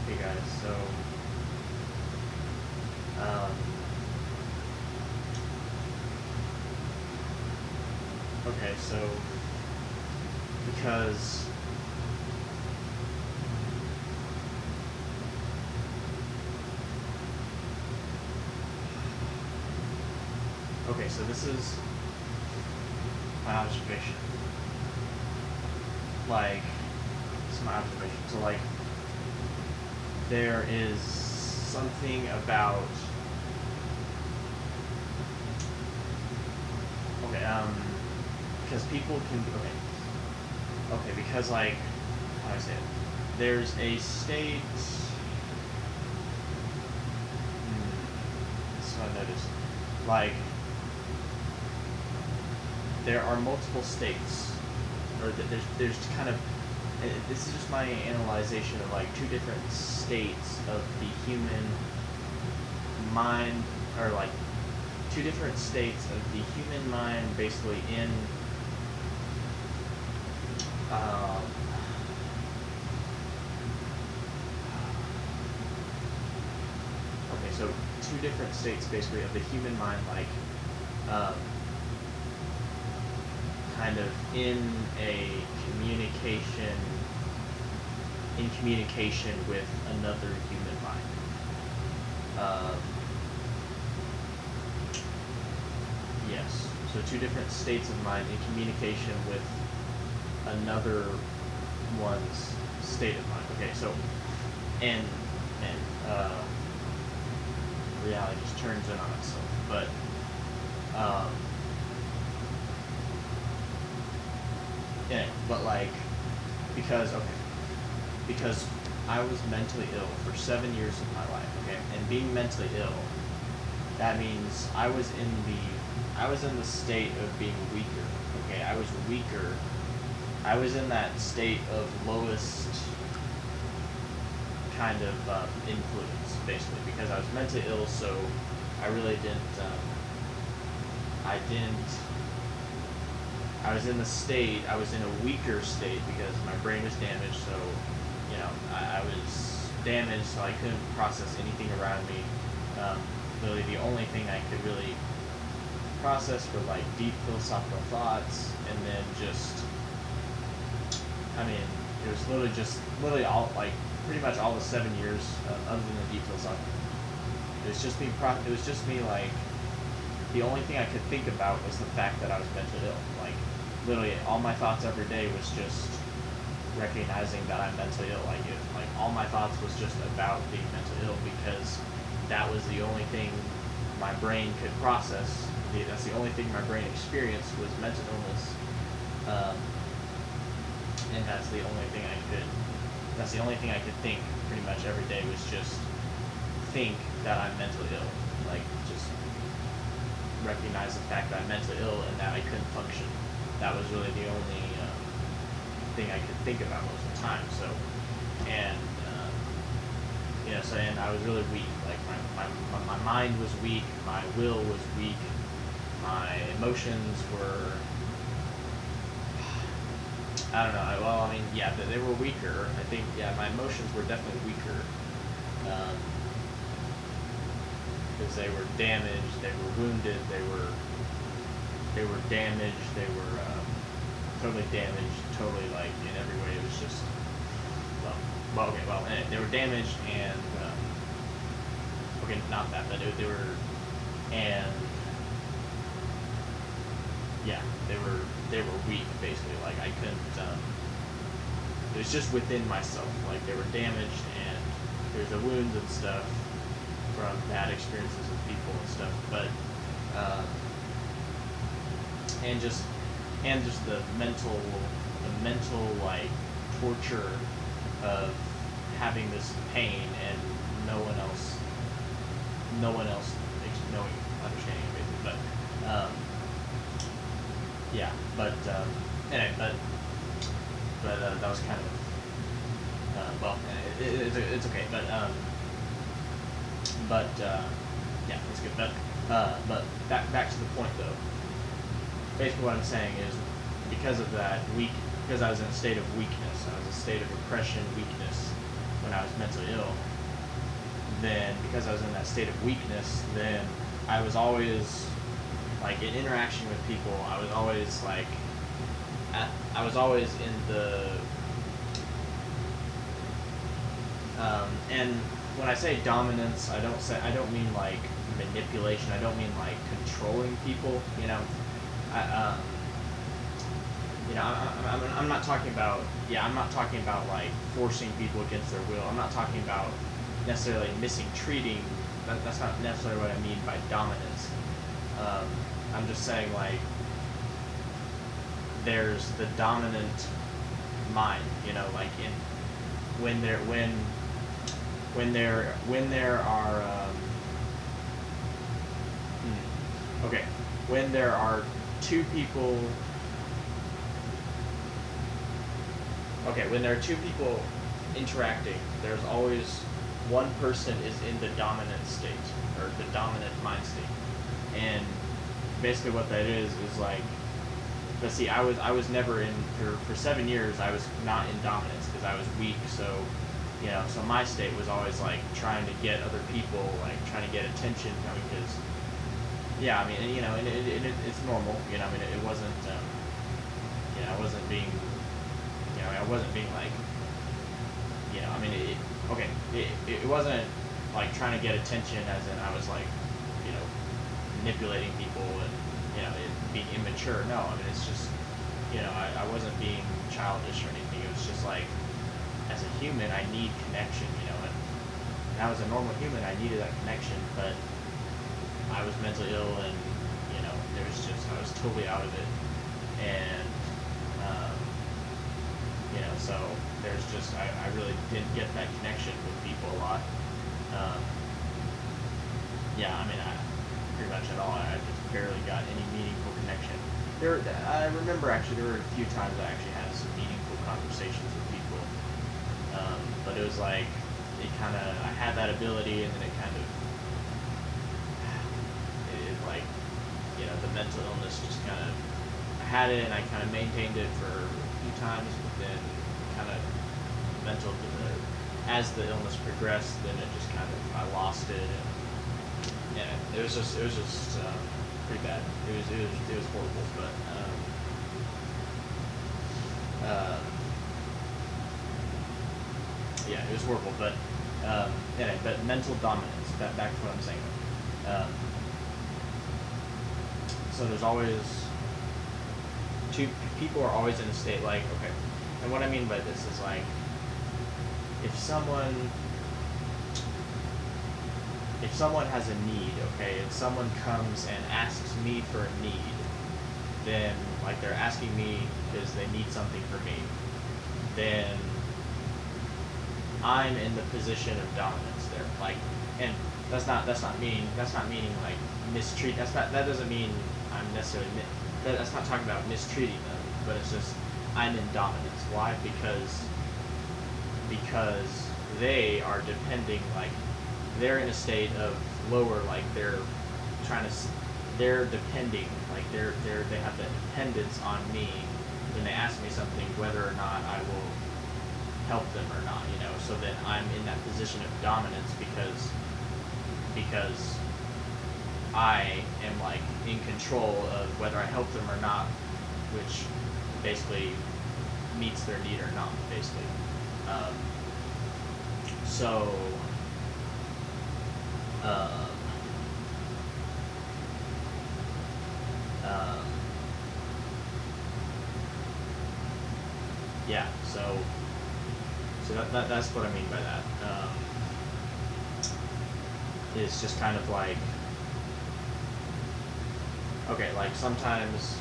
Hey guys, so um, okay, so because okay, so this is my observation. Like, it's my observation. So like, there is something about because people can because like how do I say it? There's a state. This is what I noticed. Like, there are multiple states, or there's kind of. This is just my analyzation of like two different states of the human mind, or like two different states of the human mind, basically in okay, so two different states basically of the human mind, like kind of in communication with another human mind. Yes, so two different states of mind in communication with another one's state of mind. Okay, so and reality just turns in on itself, but yeah, but like because I was mentally ill for 7 years of my life, okay, and being mentally ill, that means I was in the state of being weaker. Okay, I was weaker. I was in that state of lowest kind of influence, basically, because I was mentally ill. So I really didn't. I was in the state. I was in a weaker state because my brain was damaged. So, I was damaged, so I couldn't process anything around me. Really, the only thing I could really process were like deep philosophical thoughts, and then it was literally all, like, pretty much all the 7 years, other than the deep philosophical. It was just me, like, the only thing I could think about was the fact that I was mentally ill. Like, literally, all my thoughts every day was just recognizing that I'm mentally ill. Like, all my thoughts was just about being mentally ill, because that was the only thing my brain could process. That's the only thing my brain experienced was mental illness, and that's the only thing I could think pretty much every day, was just think that I'm mentally ill. Like, just recognize the fact that I'm mentally ill and that I couldn't function. That was really the only thing I could think about most of the time. So, and and I was really weak. Like, my mind was weak, my will was weak, my emotions were, I don't know. Well, I mean, yeah, they were weaker. I think, yeah, my emotions were definitely weaker, because they were damaged, they were wounded, they were damaged, they were totally damaged, totally, like, in every way. It was just, they were damaged, and not that, but they were, and yeah, they were weak, basically. Like, I couldn't, it was just within myself. Like, they were damaged, and there's the wounds and stuff from bad experiences with people and stuff, but and just the mental like torture of having this pain and no one else understanding it, basically. But yeah, anyway, that was kind of it's okay, but yeah, that's good. But back to the point, though. Basically, what I'm saying is, because I was in a state of weakness, I was in a state of oppression, weakness, when I was mentally ill, then because I was in that state of weakness, then I was always like in interaction with people. I was always like, I was always in the and when I say dominance, I don't mean like manipulation. I don't mean like controlling people. I I'm not talking about I'm not talking about like forcing people against their will. I'm not talking about necessarily mistreating. That's not necessarily what I mean by dominance. I'm just saying like there's the dominant mind. Like in when there are okay, when there are two people. Okay, when there are two people interacting, there's always one person is in the dominant state, or the dominant mind state. And basically what that is like, but see, I was never for 7 years, I was not in dominance because I was weak, so, so my state was always like trying to get other people, like trying to get attention, because, yeah, I mean, and it's normal, it wasn't, I wasn't being, I wasn't being like, it wasn't like trying to get attention as in I was like, manipulating people and, being immature. No, it's just, I wasn't being childish or anything. It was just like, as a human, I need connection, and I was a normal human, I needed that connection, but I was mentally ill and, I was totally out of it. And, so there's just, I really didn't get that connection with people a lot. Pretty much at all. I just barely got any meaningful connection. I remember actually there were a few times I actually had some meaningful conversations with people. But it was like, I had that ability, and then it kind of, the mental illness just kind of, I had it and I kind of maintained it for a few times, but then kind of as the illness progressed, then it just kind of, I lost it, and yeah, it was just pretty bad. It was horrible, but yeah, it was horrible, but anyway, but mental dominance. Back to what I'm saying. So there's always two people are always in a state like, okay, and what I mean by this is like, if someone has a need, okay, and someone comes and asks me for a need, then like they're asking me because they need something for me, then I'm in the position of dominance there. Like, and that's not meaning like mistreat. That doesn't mean I'm necessarily that's not talking about mistreating them, but it's just I'm in dominance. Why? Because they are depending, like they're in a state of lower, like they're depending, like they have that dependence on me when they ask me something, whether or not I will help them or not, so then I'm in that position of dominance because I am like in control of whether I help them or not, which basically meets their need or not, basically. Yeah, so that's what I mean by that. It's just kind of like, okay, like sometimes,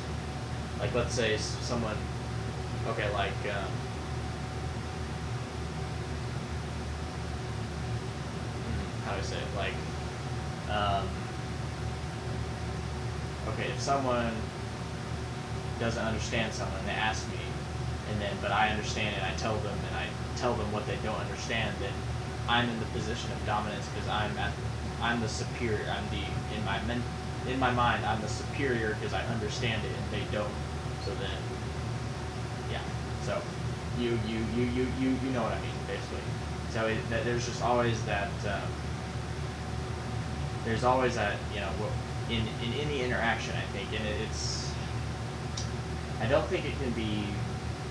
like let's say someone, okay, like, how do I say it, like, okay, if someone doesn't understand something, they ask me, but I understand it, and I tell them what they don't understand, then I'm in the position of dominance because I'm the superior. In my mind, I'm the superior because I understand it and they don't. So then, yeah. So you know what I mean, basically. so there's just always that. There's always that, in any interaction, I think, and it's. I don't think it can be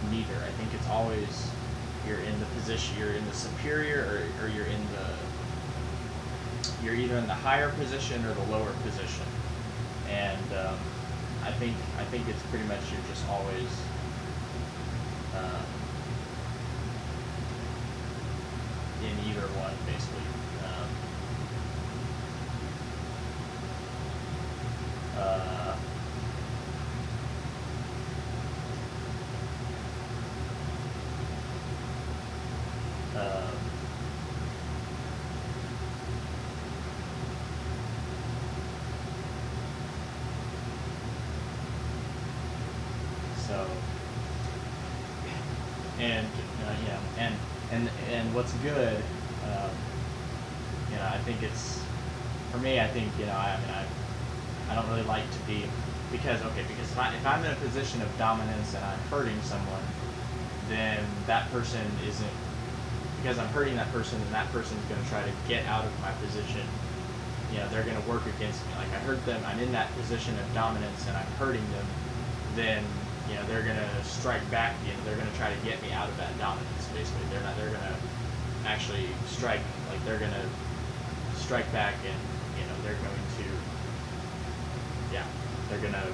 neither. I think it's always you're in the position, you're in the superior, or you're in you're either in the higher position or the lower position, and I think it's pretty much you're just always. In either one, basically. So, and and what's good, I think it's, for me, I think, I don't really like to be, because if I'm in a position of dominance and I'm hurting someone, then that person isn't, because I'm hurting that person, and that person's going to try to get out of my position. They're going to work against me. Like, I hurt them, I'm in that position of dominance and I'm hurting them, then they're going to strike back. They're going to try to get me out of that dominance. Basically, they're going to actually strike. Like, they're going to strike back, and they're going to,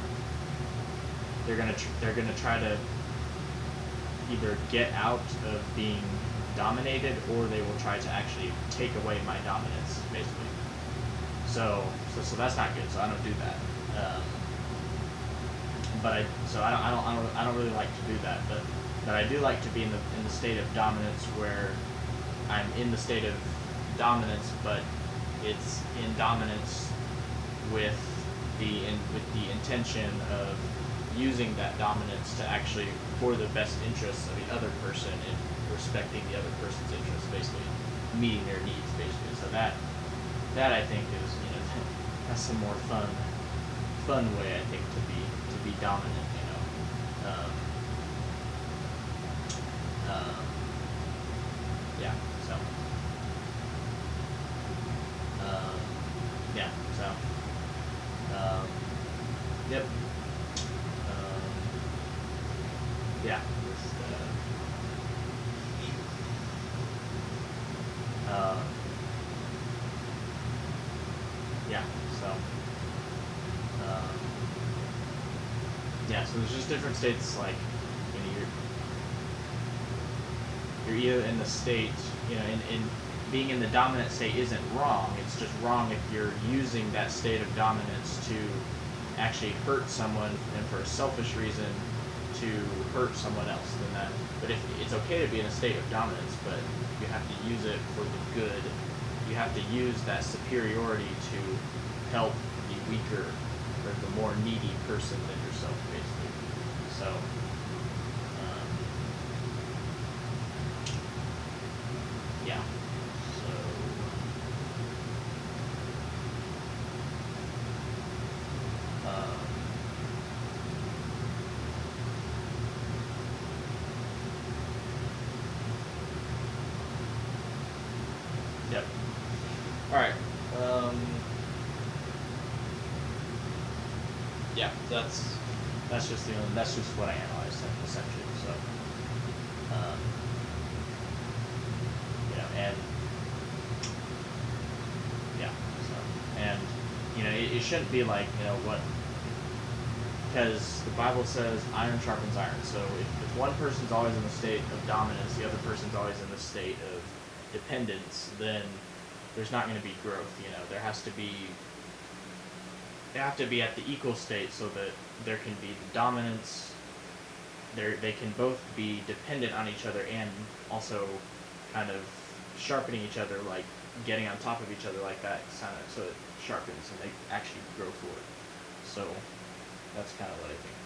they're going to try to either get out of being dominated, or they will try to actually take away my dominance, basically. So that's not good. So I don't do that. I don't really like to do that, but I do like to be in the state of dominance, where I'm in the state of dominance, but it's in dominance with the intention of using that dominance to actually for the best interests of the other person, and respecting the other person's interests, basically meeting their needs, basically. So that I think is, that's a more fun way, I think, to be dominant. Yeah. So. Yeah. So. Yep. Yeah. Yeah. So. Yeah. So there's just different states, like, you're either in the state, in being in the dominant state isn't wrong. It's just wrong if you're using that state of dominance to actually hurt someone, and for a selfish reason to hurt someone else. But if it's okay to be in a state of dominance, but you have to use it for the good. You have to use that superiority to help the weaker or the more needy person than yourself, basically. So. Yeah. So. Yep. All right. Yeah. That's just what I analyzed, essentially. So. And yeah, so, and it shouldn't be like, what, because the Bible says iron sharpens iron. So if one person's always in the state of dominance, the other person's always in the state of dependence, then there's not going to be growth. They have to be at the equal state, so that there can be the dominance. They can both be dependent on each other, and also kind of sharpening each other, like getting on top of each other like that, so it sharpens and they actually grow forward. So that's kind of what I think.